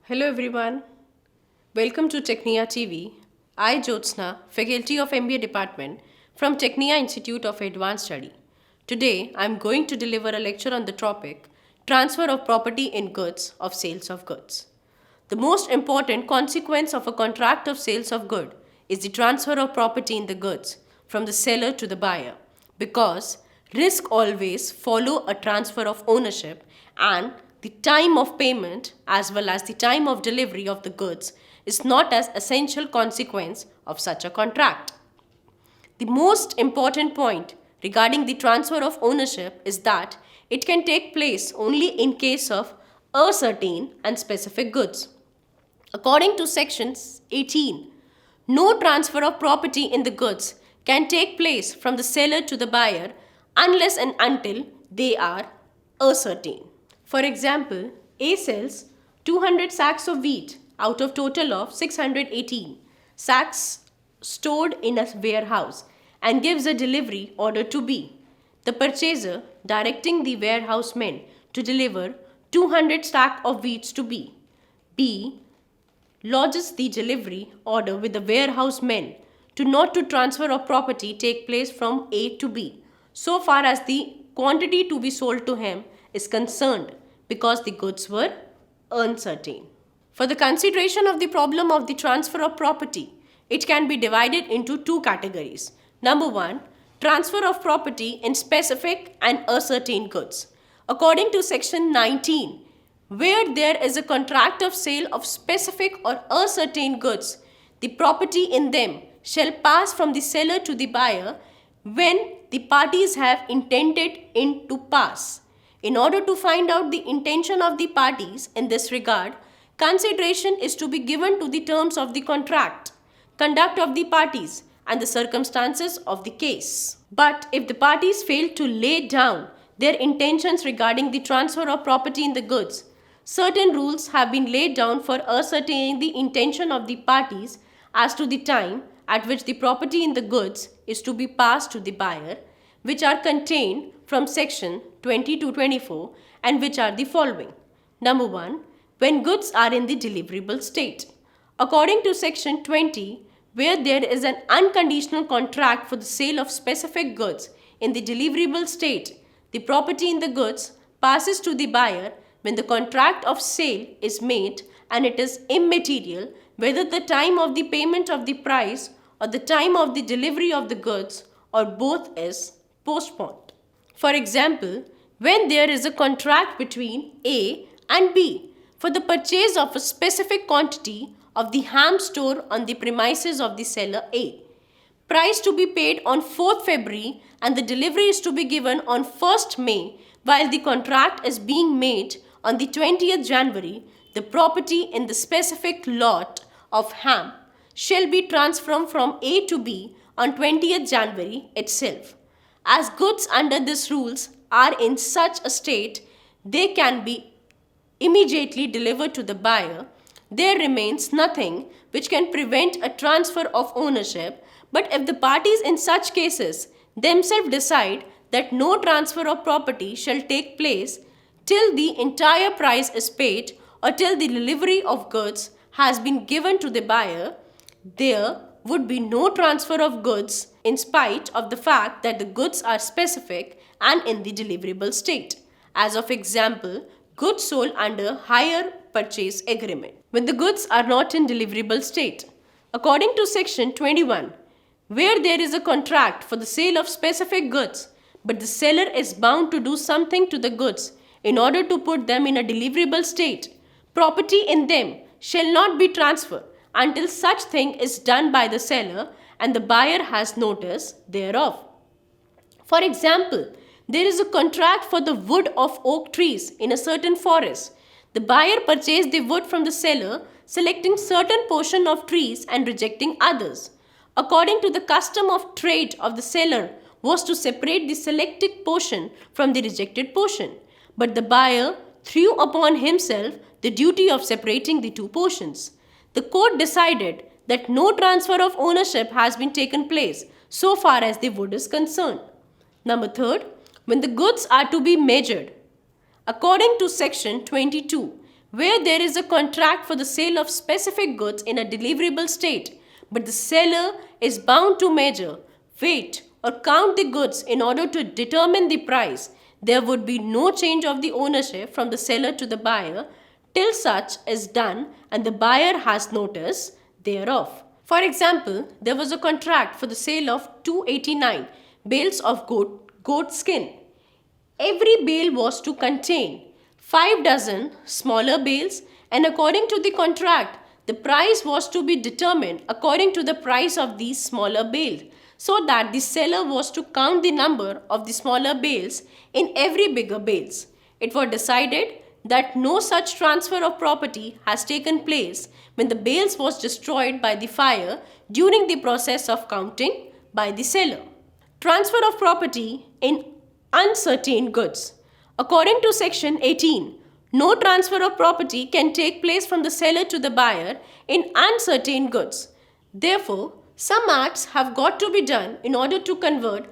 Hello everyone. Welcome to Technia TV. I Jyotsna, Faculty of MBA Department from Technia Institute of Advanced Study. Today I am going to deliver a lecture on the topic Transfer of Property in Goods of Sales of Goods. The most important consequence of a contract of sales of good is the transfer of property in the goods from the seller to the buyer because risk always follow a transfer of ownership and the time of payment as well as the time of delivery of the goods is not as essential consequence of such a contract. The most important point regarding the transfer of ownership is that it can take place only in case of certain and specific goods. According to Section 18, no transfer of property in the goods can take place from the seller to the buyer unless and until they are ascertained. For example, A sells 200 sacks of wheat out of total of 618 sacks stored in a warehouse and gives a delivery order to B. The purchaser directing the warehouse men to deliver 200 sacks of wheat to B. B lodges the delivery order with the warehouse men to not to transfer of property take place from A to B so far as the quantity to be sold to him is concerned because the goods were uncertain. For the consideration of the problem of the transfer of property, it can be divided into two categories. Number one, transfer of property in specific and ascertain goods. According to Section 19, where there is a contract of sale of specific or ascertain goods, the property in them shall pass from the seller to the buyer when the parties have intended it to pass. In order to find out the intention of the parties in this regard, consideration is to be given to the terms of the contract, conduct of the parties, and the circumstances of the case. But if the parties fail to lay down their intentions regarding the transfer of property in the goods, certain rules have been laid down for ascertaining the intention of the parties as to the time at which the property in the goods is to be passed to the buyer, which are contained from section 20 to 24 and which are the following. Number 1. When goods are in the deliverable state. According to section 20, where there is an unconditional contract for the sale of specific goods in the deliverable state, the property in the goods passes to the buyer when the contract of sale is made and it is immaterial whether the time of the payment of the price or the time of the delivery of the goods or both is postponed. For example, when there is a contract between A and B for the purchase of a specific quantity of the ham store on the premises of the seller A, price to be paid on 4th February and the delivery is to be given on 1st May while the contract is being made on the 20th January, the property in the specific lot of ham shall be transferred from A to B on 20th January itself. As goods under these rules are in such a state they can be immediately delivered to the buyer, there remains nothing which can prevent a transfer of ownership, but if the parties in such cases themselves decide that no transfer of property shall take place till the entire price is paid or till the delivery of goods has been given to the buyer, there would be no transfer of goods in spite of the fact that the goods are specific and in the deliverable state. As of example, goods sold under hire purchase agreement when the goods are not in deliverable state. According to section 21, where there is a contract for the sale of specific goods, but the seller is bound to do something to the goods in order to put them in a deliverable state, property in them shall not be transferred until such thing is done by the seller and the buyer has notice thereof. For example, there is a contract for the wood of oak trees in a certain forest. The buyer purchased the wood from the seller, selecting certain portion of trees and rejecting others. According to the custom of trade of the seller was to separate the selected portion from the rejected portion, but the buyer threw upon himself the duty of separating the two portions. The court decided that no transfer of ownership has been taken place so far as the wood is concerned. Number 3, when the goods are to be measured. According to section 22, where there is a contract for the sale of specific goods in a deliverable state, but the seller is bound to measure, weight, or count the goods in order to determine the price, there would be no change of the ownership from the seller to the buyer till such is done and the buyer has notice thereof. For example, there was a contract for the sale of 289 bales of goat skin. Every bale was to contain 5 dozen smaller bales, and according to the contract, the price was to be determined according to the price of these smaller bales, so that the seller was to count the number of the smaller bales in every bigger bales. It was decided that no such transfer of property has taken place when the bales was destroyed by the fire during the process of counting by the seller. Transfer of property in uncertain goods. According to section 18, no transfer of property can take place from the seller to the buyer in uncertain goods. Therefore, some acts have got to be done in order to convert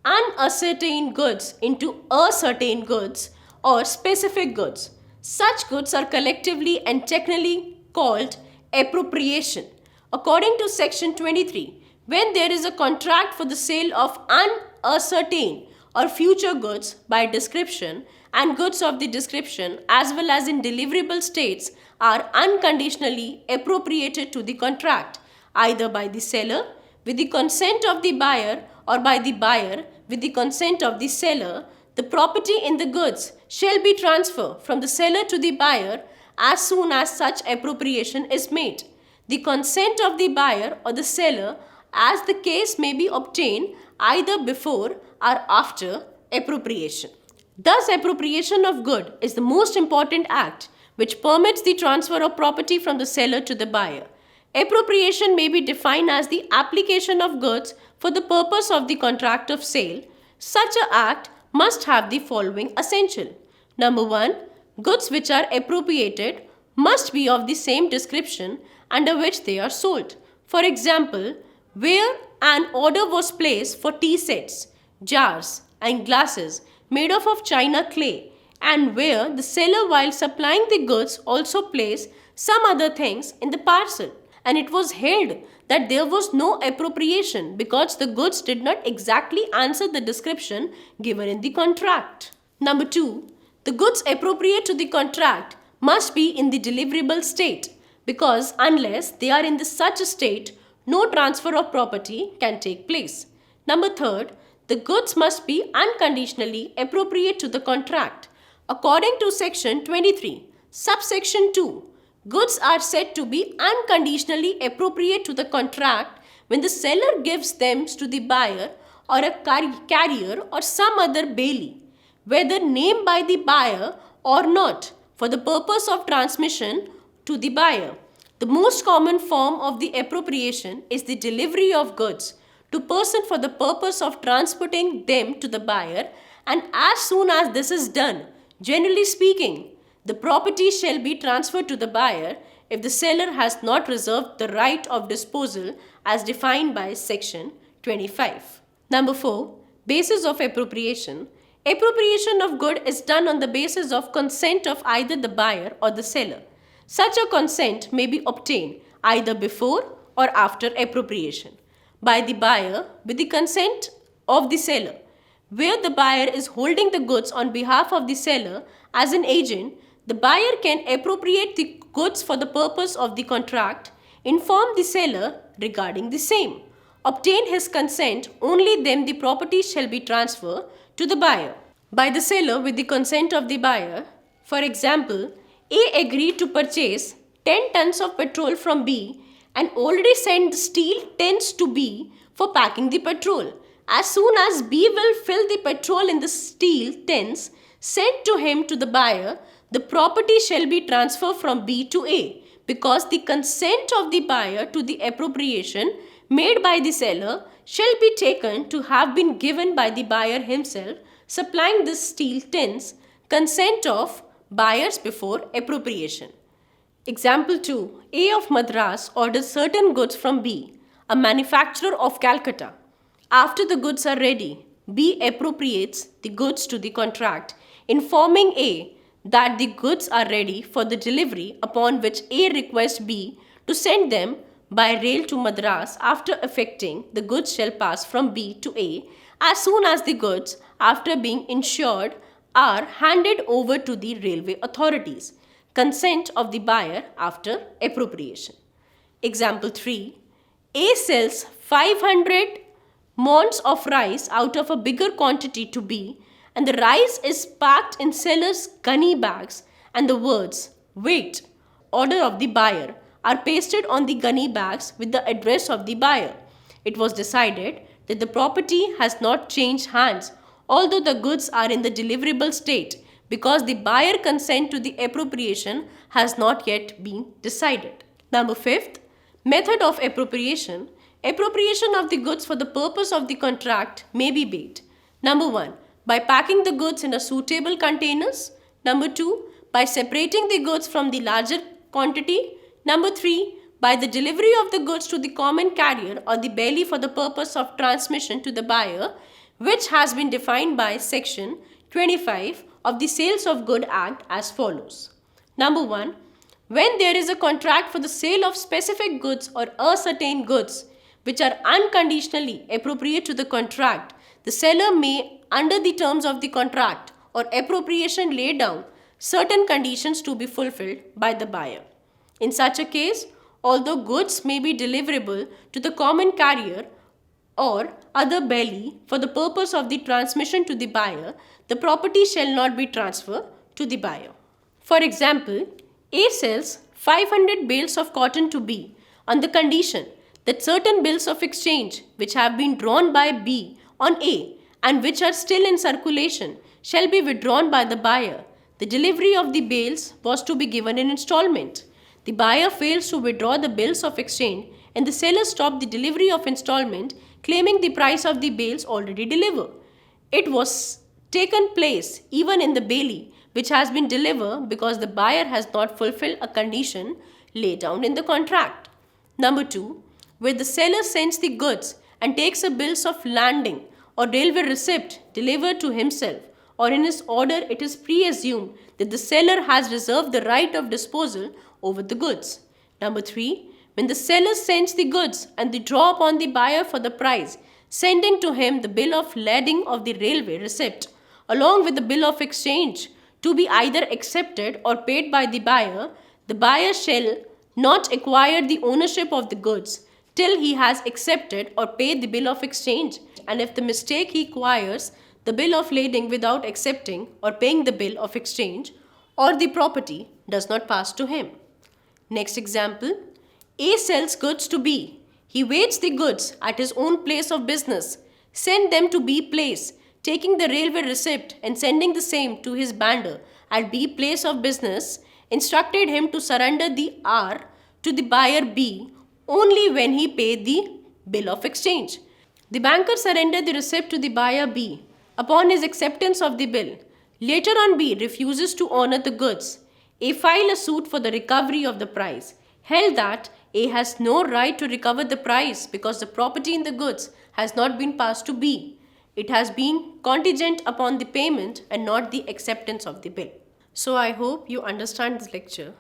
unascertain goods into ascertain goods or specific goods. Such goods are collectively and technically called appropriation. According to section 23, when there is a contract for the sale of unascertain or future goods by description and goods of the description as well as in deliverable states are unconditionally appropriated to the contract, either by the seller with the consent of the buyer or by the buyer with the consent of the seller, the property in the goods shall be transferred from the seller to the buyer as soon as such appropriation is made. The consent of the buyer or the seller, as the case may be, obtained either before or after appropriation. Thus, appropriation of good is the most important act which permits the transfer of property from the seller to the buyer. Appropriation may be defined as the application of goods for the purpose of the contract of sale. Such an act must have the following essential. Number 1. Goods which are appropriated must be of the same description under which they are sold. For example, where an order was placed for tea sets, jars, and glasses made of china clay, and where the seller while supplying the goods also placed some other things in the parcel, and it was held that there was no appropriation because the goods did not exactly answer the description given in the contract. Number 2. The goods appropriate to the contract must be in the deliverable state, because unless they are in such a state, no transfer of property can take place. Number 3. The goods must be unconditionally appropriate to the contract. According to section 23, subsection 2, goods are said to be unconditionally appropriate to the contract when the seller gives them to the buyer or a carrier or some other bailee, whether named by the buyer or not, for the purpose of transmission to the buyer. The most common form of the appropriation is the delivery of goods to person for the purpose of transporting them to the buyer, and as soon as this is done, generally speaking, the property shall be transferred to the buyer if the seller has not reserved the right of disposal as defined by section 25. Number 4. Basis of appropriation. Appropriation of good is done on the basis of consent of either the buyer or the seller. Such a consent may be obtained either before or after appropriation by the buyer with the consent of the seller. Where the buyer is holding the goods on behalf of the seller as an agent, the buyer can appropriate the goods for the purpose of the contract, inform the seller regarding the same, obtain his consent, only then the property shall be transferred to the buyer. By the seller with the consent of the buyer, for example, A agreed to purchase 10 tons of petrol from B and already sent the steel tins to B for packing the petrol. As soon as B will fill the petrol in the steel tins sent to him to the buyer, the property shall be transferred from B to A, because the consent of the buyer to the appropriation made by the seller shall be taken to have been given by the buyer himself supplying the steel tins, consent of buyers before appropriation. Example 2. A of Madras orders certain goods from B, a manufacturer of Calcutta. After the goods are ready, B appropriates the goods to the contract, informing A that the goods are ready for the delivery, upon which A requests B to send them by rail to Madras. After effecting, the goods shall pass from B to A as soon as the goods, after being insured, are handed over to the railway authorities. Consent of the buyer after appropriation. Example 3. A sells 500 monds of rice out of a bigger quantity to B, and the rice is packed in seller's gunny bags, and the words "Wait, order of the buyer" are pasted on the gunny bags with the address of the buyer. It was decided that the property has not changed hands, although the goods are in the deliverable state, because the buyer consent to the appropriation has not yet been decided. Number 5th, method of appropriation. Appropriation of the goods for the purpose of the contract may be made. Number 1, by packing the goods in a suitable containers. Number 2, by separating the goods from the larger quantity. Number 3, by the delivery of the goods to the common carrier or the bailey for the purpose of transmission to the buyer, which has been defined by section 25 of the Sales of Good Act as follows. Number 1, when there is a contract for the sale of specific goods or ascertained goods which are unconditionally appropriate to the contract, the seller may, under the terms of the contract or appropriation, lay down certain conditions to be fulfilled by the buyer. In such a case, although goods may be deliverable to the common carrier or other bailey for the purpose of the transmission to the buyer, the property shall not be transferred to the buyer. For example, A sells 500 bales of cotton to B on the condition that certain bills of exchange which have been drawn by B on A and which are still in circulation shall be withdrawn by the buyer. The delivery of the bales was to be given in installment. The buyer fails to withdraw the bills of exchange and the seller stopped the delivery of installment, claiming the price of the bales already delivered. It was taken place even in the bailey which has been delivered because the buyer has not fulfilled a condition laid down in the contract. Number 2, where the seller sends the goods and takes a bills of landing or railway receipt delivered to himself, or in his order it is presumed that the seller has reserved the right of disposal over the goods. Number 3, when the seller sends the goods and they draw upon the buyer for the price, sending to him the bill of lading of the railway receipt, along with the bill of exchange, to be either accepted or paid by the buyer shall not acquire the ownership of the goods till he has accepted or paid the bill of exchange, and if the mistake he acquires the bill of lading without accepting or paying the bill of exchange, or the property does not pass to him. Next example, A sells goods to B. He waits the goods at his own place of business, send them to B place, taking the railway receipt and sending the same to his bander at B place of business, instructed him to surrender the R to the buyer B only when he paid the bill of exchange. The banker surrendered the receipt to the buyer B upon his acceptance of the bill. Later on, B refuses to honor the goods. A filed a suit for the recovery of the price, held that A has no right to recover the price because the property in the goods has not been passed to B. It has been contingent upon the payment and not the acceptance of the bill. So I hope you understand this lecture.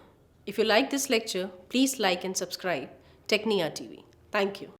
If you like this lecture, please like and subscribe Technia TV. Thank you.